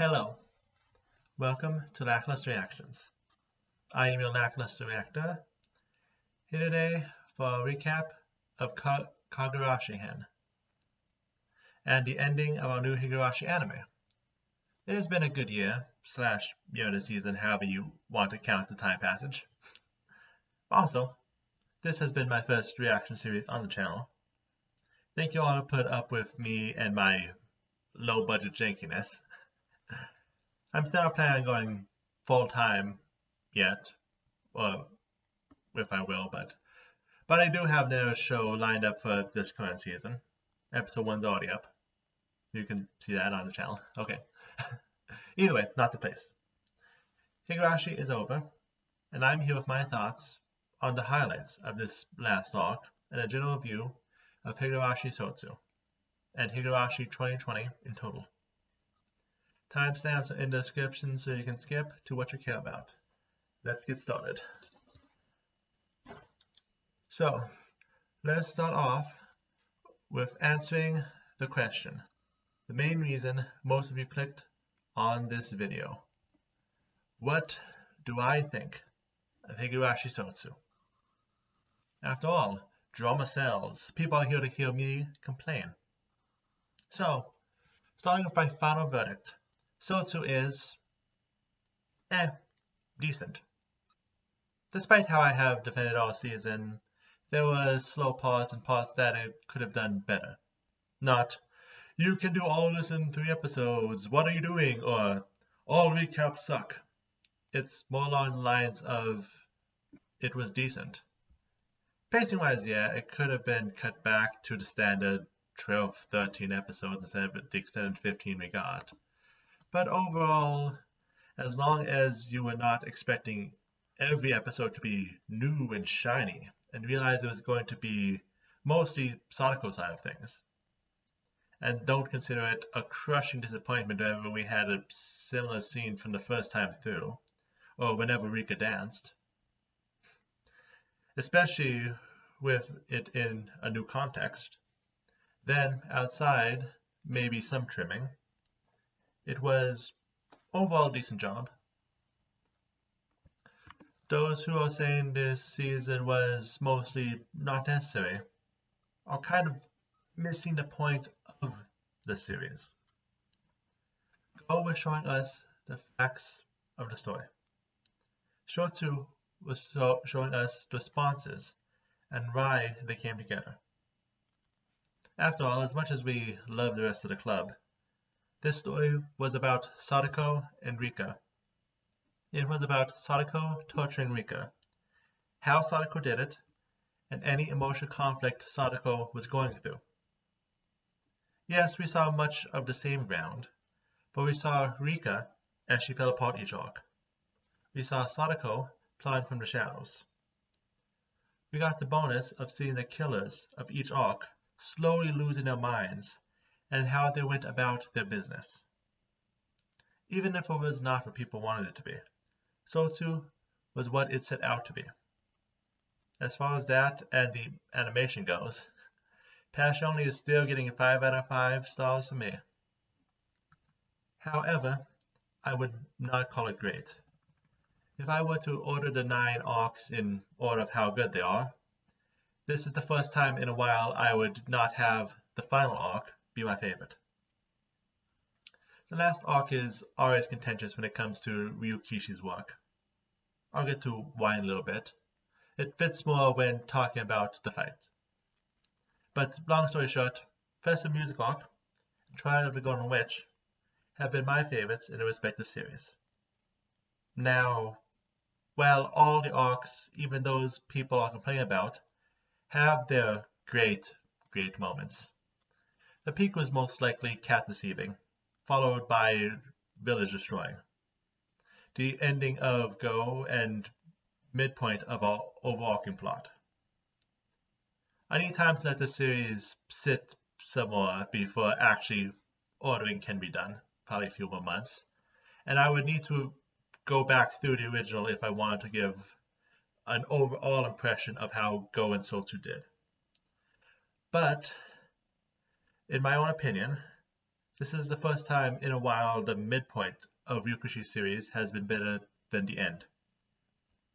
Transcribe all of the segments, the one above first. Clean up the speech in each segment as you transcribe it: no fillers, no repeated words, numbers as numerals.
Hello, welcome to Lackluster Reactions. I am your Lackluster Reactor, here today for a recap of Kagurashi-Hen and the ending of our new Higurashi anime. It has been a good year, / year of the season, however you want to count the time passage. Also, this has been my first reaction series on the channel. Thank you all who put up with me and my low-budget jankiness. I'm still not planning on going full-time yet, or if I will, but I do have another show lined up for this current season. Episode 1's already up. You can see that on the channel. Okay. Either way, not the place. Higurashi is over, and I'm here with my thoughts on the highlights of this last arc and a general view of Higurashi Sotsu and Higurashi 2020 in total. Timestamps are in the description so you can skip to what you care about. Let's get started. So, let's start off with answering the question. The main reason most of you clicked on this video. What do I think of Higurashi Sotsu? After all, drama sells. People are here to hear me complain. So, starting with my final verdict. Sotsu is decent. Despite how I have defended all season, there were slow parts and parts that it could have done better. Not, you can do all this in 3 episodes, what are you doing? Or, all recaps suck. It's more along the lines of, it was decent. Pacing-wise, yeah, it could have been cut back to the standard 12, 13 episodes instead of the extended 15 we got. But overall, as long as you were not expecting every episode to be new and shiny, and realize it was going to be mostly Sadako side of things, and don't consider it a crushing disappointment whenever we had a similar scene from the first time through, or whenever Rika danced, especially with it in a new context, then outside, maybe some trimming, it was overall a decent job. Those who are saying this season was mostly not necessary are kind of missing the point of the series. Go was showing us the facts of the story. Sotsu was showing us the responses and why they came together. After all, as much as we love the rest of the club, this story was about Sadako and Rika. It was about Sadako torturing Rika, how Sadako did it, and any emotional conflict Sadako was going through. Yes, we saw much of the same ground, but we saw Rika as she fell apart each arc. We saw Sadako plotting from the shadows. We got the bonus of seeing the killers of each arc slowly losing their minds and how they went about their business. Even if it was not what people wanted it to be, Sotsu was what it set out to be. As far as that and the animation goes, Passione is still getting 5 out of 5 stars from me. However, I would not call it great. If I were to order the 9 arcs in order of how good they are, this is the first time in a while I would not have the final arc be my favorite. The last arc is always contentious when it comes to Ryukishi's work. I'll get to why in a little bit. It fits more when talking about the fight. But long story short, Festive Music Arc and Trial of the Golden Witch have been my favorites in the respective series. Now, while all the arcs, even those people are complaining about, have their great moments. The peak was most likely cat deceiving, followed by village destroying. The ending of Go and midpoint of our overarching plot. I need time to let the series sit some more before actually ordering can be done, probably a few more months, and I would need to go back through the original if I wanted to give an overall impression of how Go and Sotsu did. But, in my own opinion, This is the first time in a while the midpoint of Ryukushi's series has been better than the end.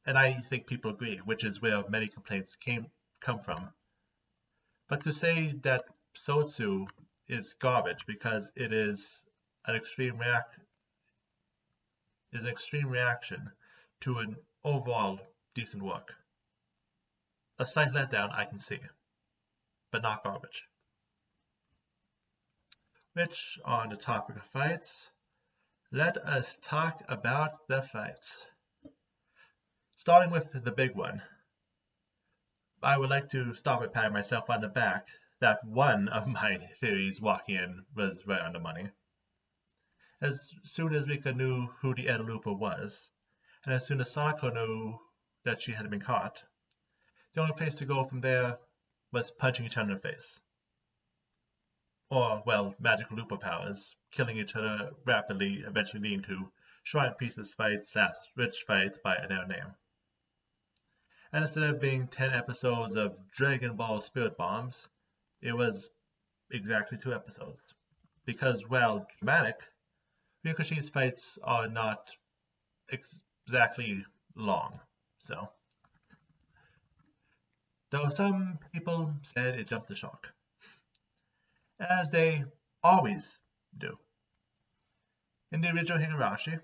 And I think people agree, which is where many complaints come from. But to say that Sotsu is garbage because it is an extreme reaction to an overall decent work. A slight letdown I can see, but not garbage. Which, on the topic of fights, let us talk about the fights. Starting with the big one, I would like to start by patting myself on the back that one of my theories walking in was right on the money. As soon as Rika knew who the Edelooper was, and as soon as Sadako knew that she had been caught, the only place to go from there was punching each other in the face. Or, well, magical looper powers, killing each other rapidly, eventually leading to Shrine Priestess fight / Rich fight by another name. And instead of being 10 episodes of Dragon Ball Spirit Bombs, it was exactly 2 episodes. Because, while dramatic, Ryokushi's fights are not exactly long, so. Though some people said it jumped the shark. As they always do. In the original Higurashi,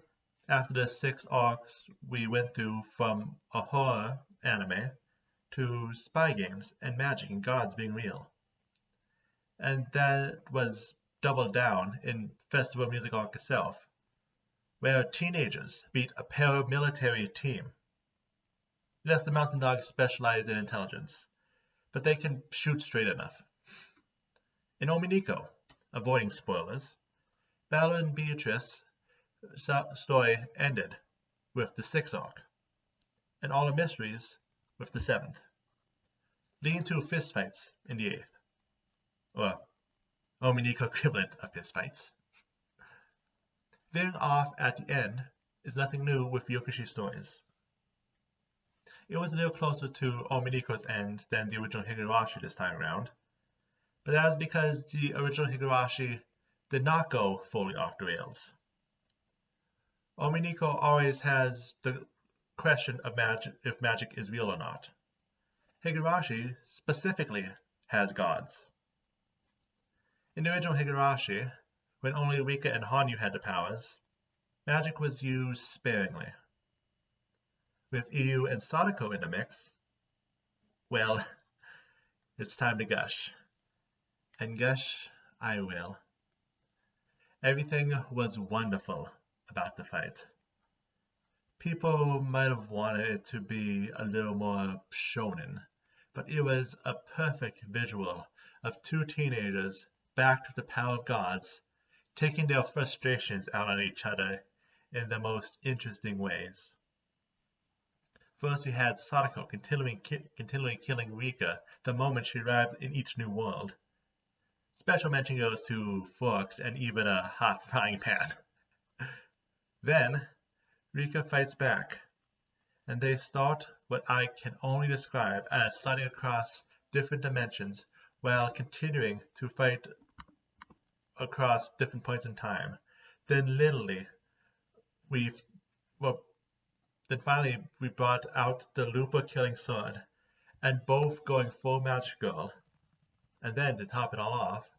after the 6 arcs we went through from a horror anime to spy games and magic and gods being real. And that was doubled down in Festival Music Arc itself, where teenagers beat a paramilitary team. Yes, the Mountain Dogs specialize in intelligence, but they can shoot straight enough. In Ominiko, avoiding spoilers, Bella and Beatrice's story ended with the 6th arc, and All the Mysteries with the 7th, leading to fistfights in the 8th, or Ominiko equivalent of fistfights. Veering off at the end is nothing new with Ryokushi's stories. It was a little closer to Ominiko's end than the original Higurashi this time around, but that is because the original Higurashi did not go fully off the rails. Ominiko always has the question of if magic is real or not. Higurashi specifically has gods. In the original Higurashi, when only Rika and Hanyu had the powers, magic was used sparingly. With Iyu and Sadako in the mix, well, it's time to gush. And gush I will. Everything was wonderful about the fight. People might have wanted it to be a little more shonen, but it was a perfect visual of 2 teenagers backed with the power of gods, taking their frustrations out on each other in the most interesting ways. First, we had Sadako continually killing Rika the moment she arrived in each new world. Special mention goes to forks and even a hot frying pan. Then, Rika fights back, and they start what I can only describe as sliding across different dimensions while continuing to fight across different points in time. Then literally, finally we brought out the Looper killing sword, and both going full Magic Girl. And then, to top it all off,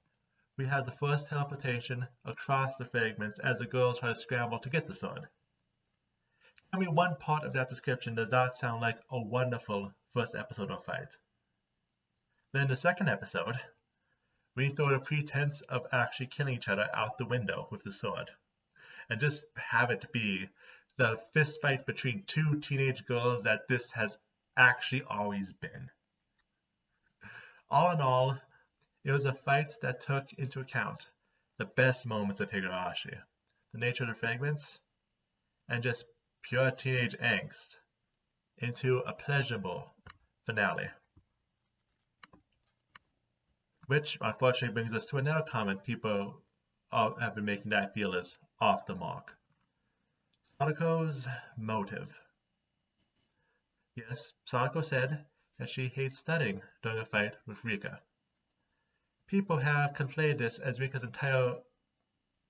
we had the first teleportation across the fragments as the girls try to scramble to get the sword. Tell me one part of that description does not sound like a wonderful first episode of fight. Then the second episode, we throw the pretense of actually killing each other out the window with the sword, and just have it be the fist fight between 2 teenage girls that this has actually always been. All in all, it was a fight that took into account the best moments of Higurashi, the nature of the fragments, and just pure teenage angst into a pleasurable finale. Which unfortunately brings us to another comment people have been making that I feel is off the mark. Sadako's motive. Yes, Sadako said that she hates studying during a fight with Rika. People have conflated this as Rika's entire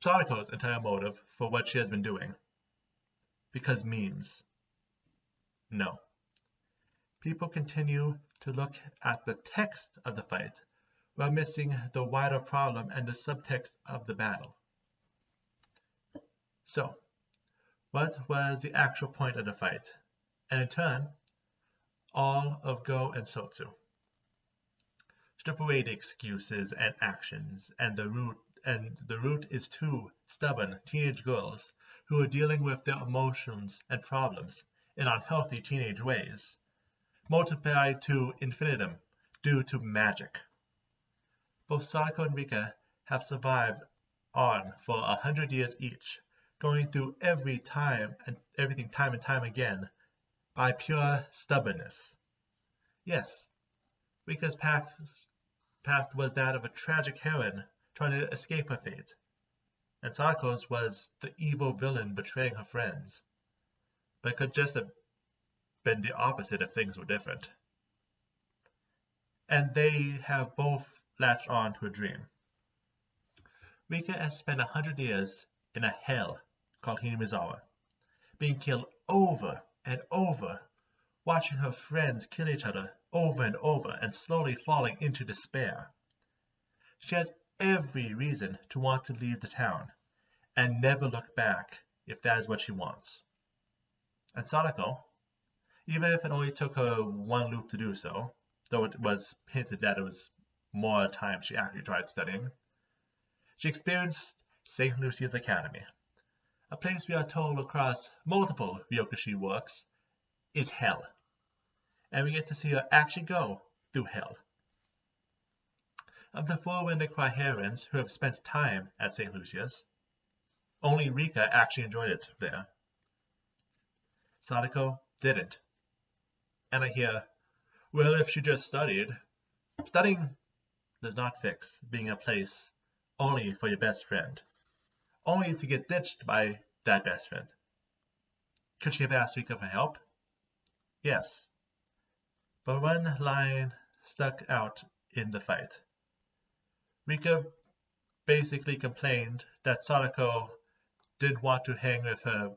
Sadako's entire motive for what she has been doing. Because memes. No. People continue to look at the text of the fight while missing the wider problem and the subtext of the battle. So, what was the actual point of the fight? And in turn, all of Go and Sotsu. Strip away the excuses and actions, and the root is two stubborn teenage girls who are dealing with their emotions and problems in unhealthy teenage ways, multiplied to infinitum due to magic. Both Sadako and Rika have survived on for 100 years each, going through everything time and time again by pure stubbornness. Yes, Rika's path was that of a tragic heroine trying to escape her fate, and Sadako's was the evil villain betraying her friends. But it could just have been the opposite if things were different. And they have both latched on to a dream. Rika has spent 100 years in a hell called Hinamizawa, being killed over and over, watching her friends kill each other over and over and slowly falling into despair. She has every reason to want to leave the town and never look back if that is what she wants. And Sadako, even if it only took her one loop to do so, though it was hinted that it was more time she actually tried studying, she experienced St. Lucia's Academy, a place we are told across multiple Ryokushi works is hell, and we get to see her actually go through hell. Of the four When They Cry heroines who have spent time at St. Lucia's, only Rika actually enjoyed it there. Sadako didn't. And I hear, well, if she just studied. Studying does not fix being a place only for your best friend, only to get ditched by that best friend. Could she have asked Rika for help? Yes. But one line stuck out in the fight. Rika basically complained that Sadako didn't want to hang with her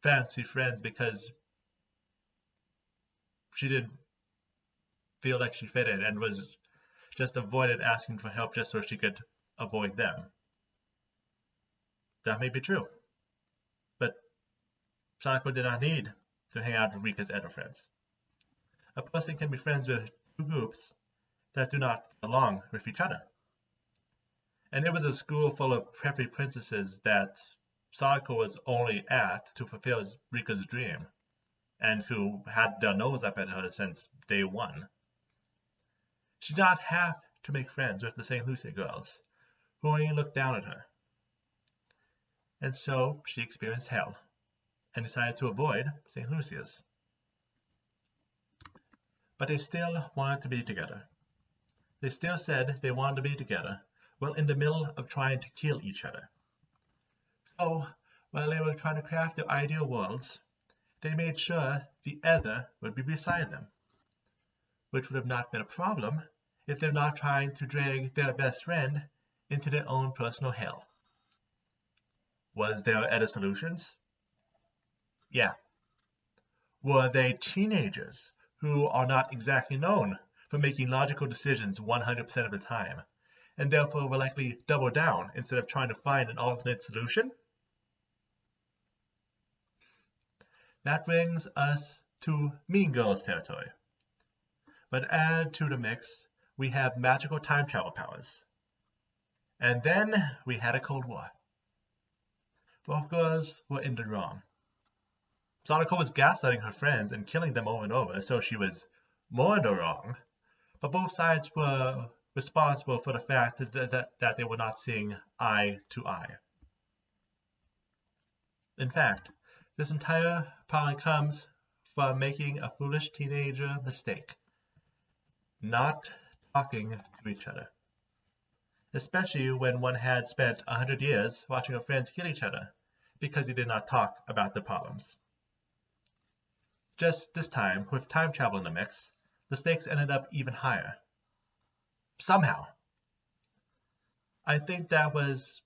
fancy friends because she didn't feel like she fit in and was just avoided asking for help just so she could avoid them. That may be true, but Sadako did not need to hang out with Rika's other friends. A person can be friends with two groups that do not get along with each other. And it was a school full of preppy princesses that Sadako was only at to fulfill Rika's dream, and who had their nose up at her since day one. She did not have to make friends with the St. Lucia girls, who only looked down at her. And so she experienced hell, and decided to avoid St. Lucia's. But they still wanted to be together. They still said they wanted to be together, while in the middle of trying to kill each other. So, while they were trying to craft their ideal worlds, they made sure the other would be beside them, which would have not been a problem if they're not trying to drag their best friend into their own personal hell. Was there other solutions? Yeah. Were they teenagers who are not exactly known for making logical decisions 100% of the time, and therefore will likely double down instead of trying to find an alternate solution? That brings us to Mean Girls territory. But add to the mix, we have magical time travel powers. And then we had a Cold War. Both girls were in the wrong. Sadako was gaslighting her friends and killing them over and over, so she was more in the wrong. But both sides were responsible for the fact that they were not seeing eye to eye. In fact, this entire problem comes from making a foolish teenager mistake, not talking to each other. Especially when one had spent 100 years watching her friends kill each other because they did not talk about the problems. Just this time, with time travel in the mix, the stakes ended up even higher. Somehow. I think that was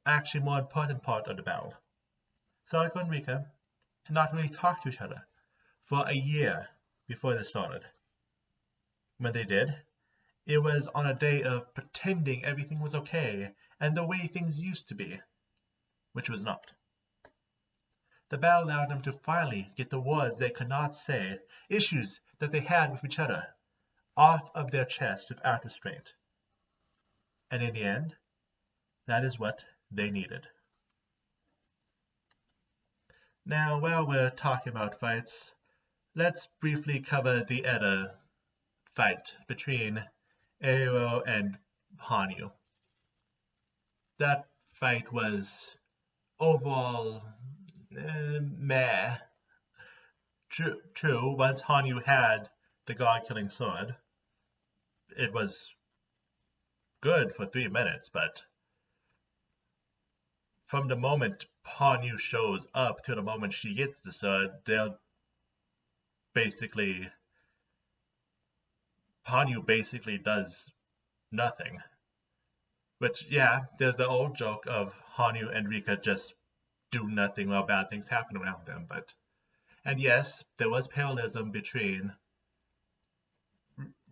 actually more important part of the battle. Sadako and Rika had not really talked to each other for a year before this started. When they did, it was on a day of pretending everything was okay and the way things used to be, which was not. The battle allowed them to finally get the words they could not say, issues that they had with each other, off of their chest without restraint. And in the end, that is what they needed. Now, while we're talking about fights, let's briefly cover the other fight between Eiro and Hanyu. That fight was overall meh. True, once Hanyu had the god-killing sword, it was good for 3 minutes, but from the moment Hanyu shows up to the moment she gets the sword, Hanyu basically does nothing. Which, yeah, there's the old joke of Hanyu and Rika just do nothing while bad things happen around them, and yes, there was parallelism between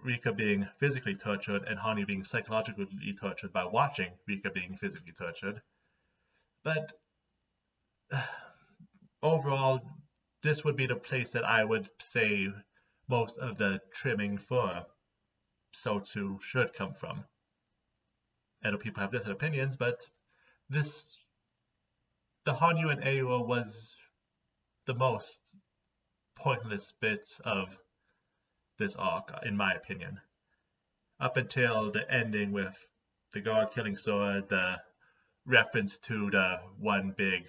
Rika being physically tortured and Hanyu being psychologically tortured by watching Rika being physically tortured. But overall, this would be the place that I would say most of the trimming for Sotsu should come from. I know people have different opinions, but the Hanyu and Eiro was the most pointless bits of this arc, in my opinion. Up until the ending with the god-killing sword, the reference to the one big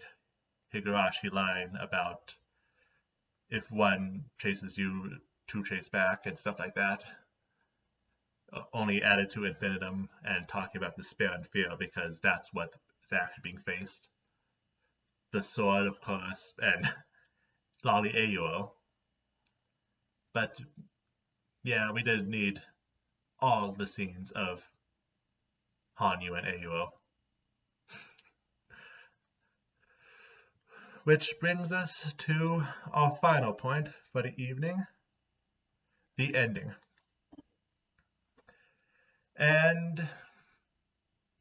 Higurashi line about if one chases you, two chase back, and stuff like that. Only added to infinitum and talking about despair and fear because that's what is actually being faced. The sword, of course, and Lolly Eiro. But yeah, we did need all the scenes of Hanyu and Eiro. Which brings us to our final point for the evening, the ending. And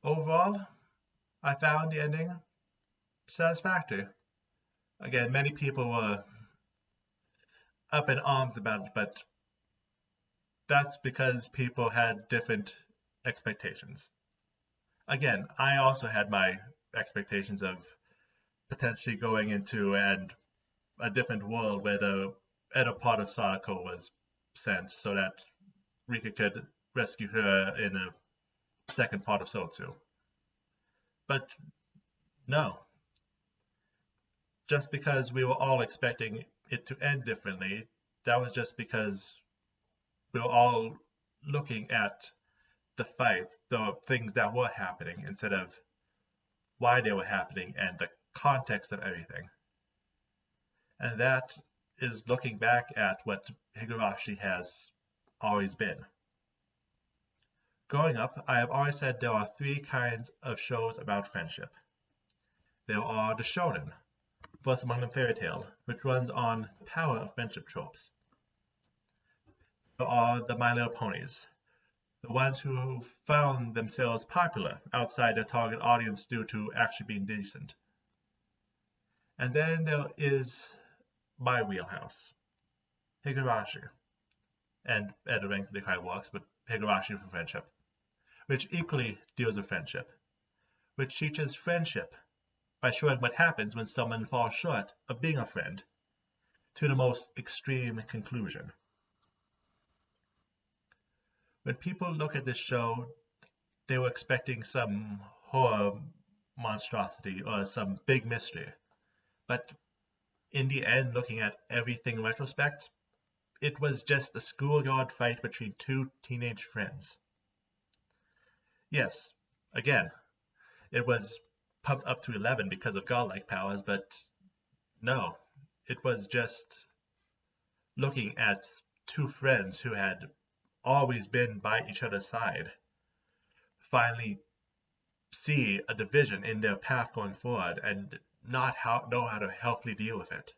overall, I found the ending satisfactory. Again, many people were up in arms about it, but that's because people had different expectations. Again, I also had my expectations of potentially going into a different world where the other part of Sadako was sent so that Rika could rescue her in a second part of Sotsu. But no. Just because we were all expecting it to end differently, that was just because we were all looking at the fight, the things that were happening, instead of why they were happening and the context of everything. And that is looking back at what Higurashi has always been. Growing up, I have always said there are 3 kinds of shows about friendship. There are the shonen, first among them Fairy Tail, which runs on the power of friendship tropes. There are the My Little Ponies, the ones who found themselves popular outside their target audience due to actually being decent. And then there is my wheelhouse, Higurashi, and at the rank that works, but Higurashi for friendship, which equally deals with friendship, which teaches friendship by showing what happens when someone falls short of being a friend, to the most extreme conclusion. When people look at this show, they were expecting some horror monstrosity or some big mystery. But in the end, looking at everything in retrospect, it was just a schoolyard fight between 2 teenage friends. Yes, again, it was pumped up to 11 because of godlike powers, but no, it was just looking at 2 friends who had always been by each other's side, finally see a division in their path going forward and not know how to healthily deal with it.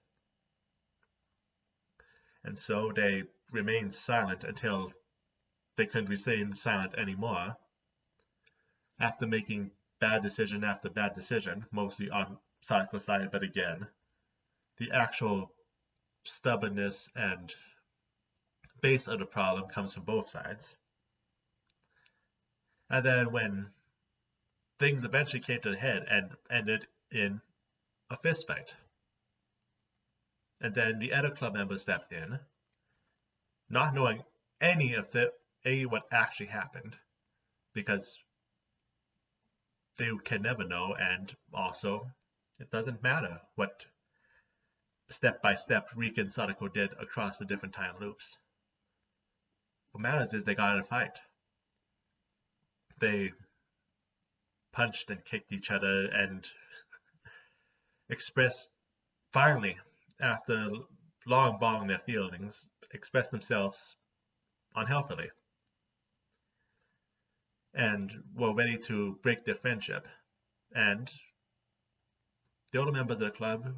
And so they remained silent until they couldn't remain silent anymore, after making bad decision after bad decision, mostly on Sadako's side, but again, the actual stubbornness and base of the problem comes from both sides. And then when things eventually came to a head and ended in a fist fight, and then the other club members stepped in, not knowing any of what actually happened, because they can never know, and also it doesn't matter what step-by-step Rika and Sadako did across the different time loops. What matters is they got in a fight. They punched and kicked each other and expressed, finally, after long bogging their feelings, expressed themselves unhealthily and were ready to break their friendship. And the older members of the club,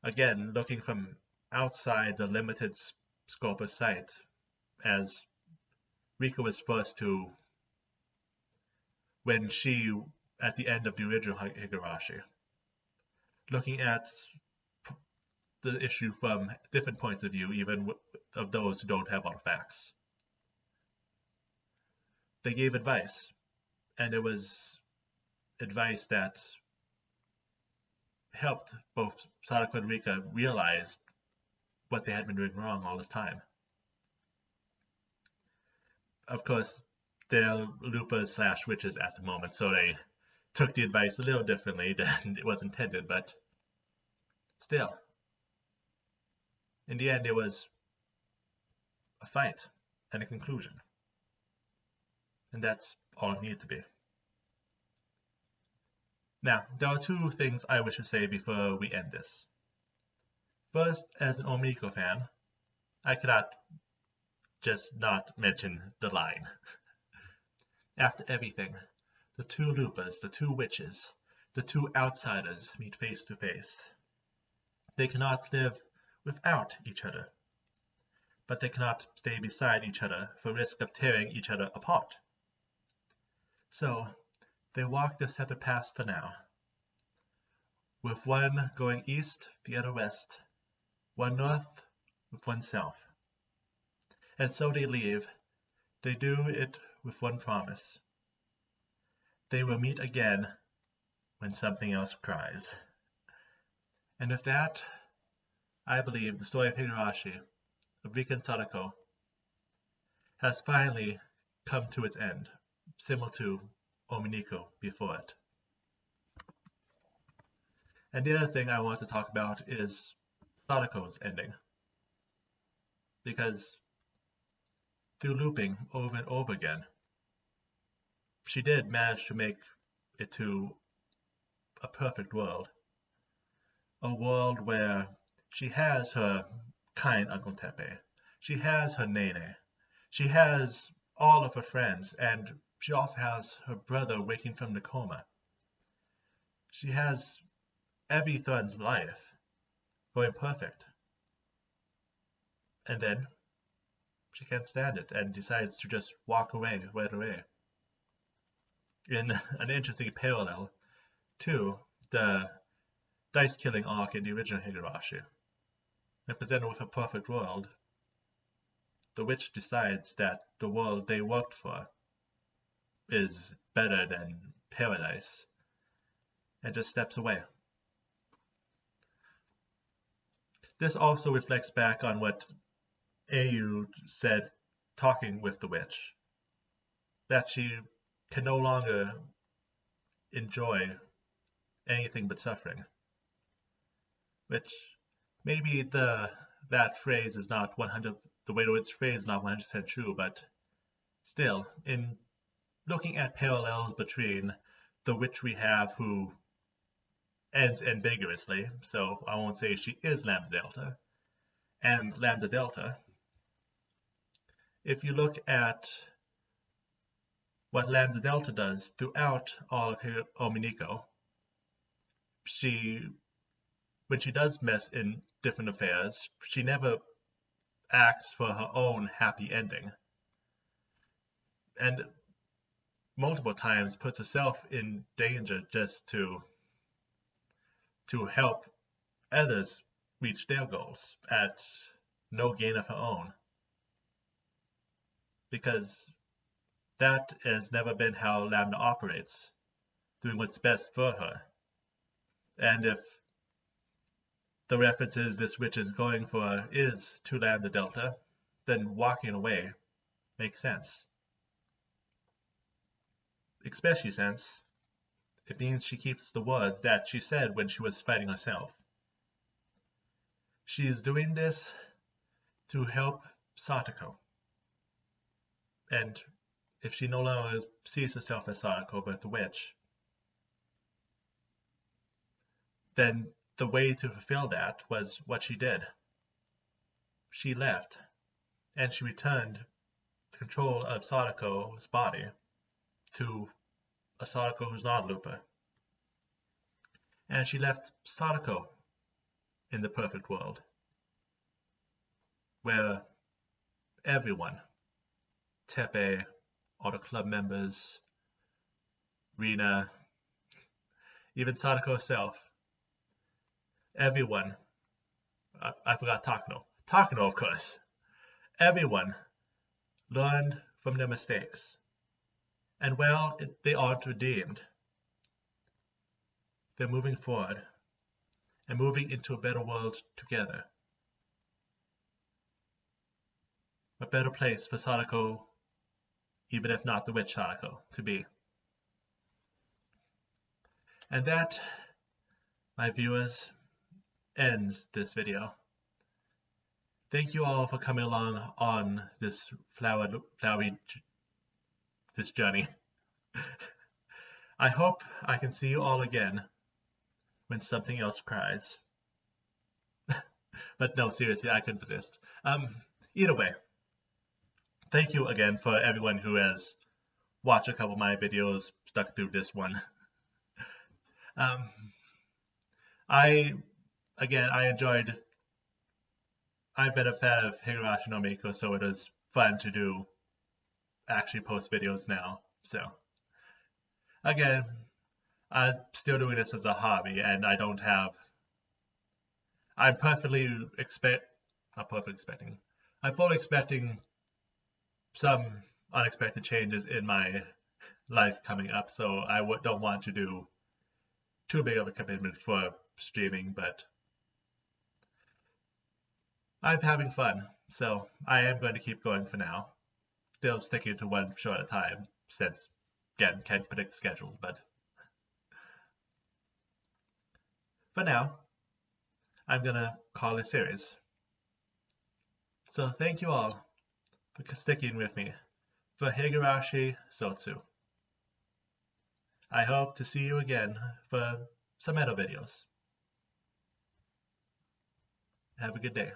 again, looking from outside the limited scope of sight, as Rika was forced to, when she, at the end of the original Higurashi, looking at the issue from different points of view, even of those who don't have all the facts. They gave advice, and it was advice that helped both Sadako and Rika realize what they had been doing wrong all this time. Of course, they're loopers / witches at the moment, so they took the advice a little differently than it was intended, but still, in the end, it was a fight and a conclusion. And that's all it needed to be. Now, there are two things I wish to say before we end this. First, as an Omiko fan, I cannot just not mention the line. After everything, the two loopers, the two witches, the two outsiders meet face to face. They cannot live without each other, but they cannot stay beside each other for risk of tearing each other apart. So, they walk their separate paths for now, with one going east, the other west, one north, with one south. And so they leave. They do it with one promise. They will meet again when something else cries. And with that, I believe the story of Higurashi, of Rika and Sadako, has finally come to its end, similar to Ominiko before it. And the other thing I want to talk about is Sadako's ending. Because through looping over and over again, she did manage to make it to a perfect world. A world where she has her kind Uncle Tepe, she has her Nene, she has all of her friends, and she also has her brother waking from the coma. She has everyone's life going perfect. And then she can't stand it and decides to just walk away right away. In an interesting parallel to the dice-killing arc in the original Higurashi. And presented with a perfect world, the witch decides that the world they worked for is better than paradise, and just steps away. This also reflects back on what Ayu said talking with the witch, that she can no longer enjoy anything but suffering, which maybe that phrase is not 100, the way it's phrased is not 100% true, but still, in looking at parallels between the witch we have who ends ambiguously, so I won't say she is Lambda Delta, and Lambda Delta, if you look at what Lambda Delta does throughout all of her Ominiko. When she does mess in different affairs, she never acts for her own happy ending, and multiple times puts herself in danger just to help others reach their goals at no gain of her own, because that has never been how Lambda operates, doing what's best for her. And if the references this witch is going for is to Lambda Delta, then walking away makes sense. Especially since it means she keeps the words that she said when she was fighting herself. She is doing this to help Satoko. And if she no longer sees herself as Satoko but the witch, then the way to fulfill that was what she did. She left, and she returned control of Satoko's body to a Satoko who's not a Looper. And she left Satoko in the perfect world, where everyone, Tepe, all the club members, Rina, even Satoko herself, everyone, I forgot Takano. Takano, of course. Everyone learned from their mistakes. And while they aren't redeemed, they're moving forward and moving into a better world together. A better place for Satoko, even if not the witch Satoko, to be. And that, my viewers, ends this video. Thank you all for coming along on this this journey. I hope I can see you all again when something else cries. But no, seriously, I couldn't resist. Either way, thank you again for everyone who has watched a couple of my videos, stuck through this one. I enjoyed. I've been a fan of Higurashi no Miko, so it was fun to actually post videos now. So again, I'm still doing this as a hobby, and I don't have. I'm fully expecting some unexpected changes in my life coming up, so I don't want to do too big of a commitment for streaming, but I'm having fun, so I am going to keep going for now. Still sticking to one show at a time, since, again, can't predict the schedule, but for now, I'm gonna call it a series. So thank you all for sticking with me for Higurashi Sotsu. I hope to see you again for some other videos. Have a good day.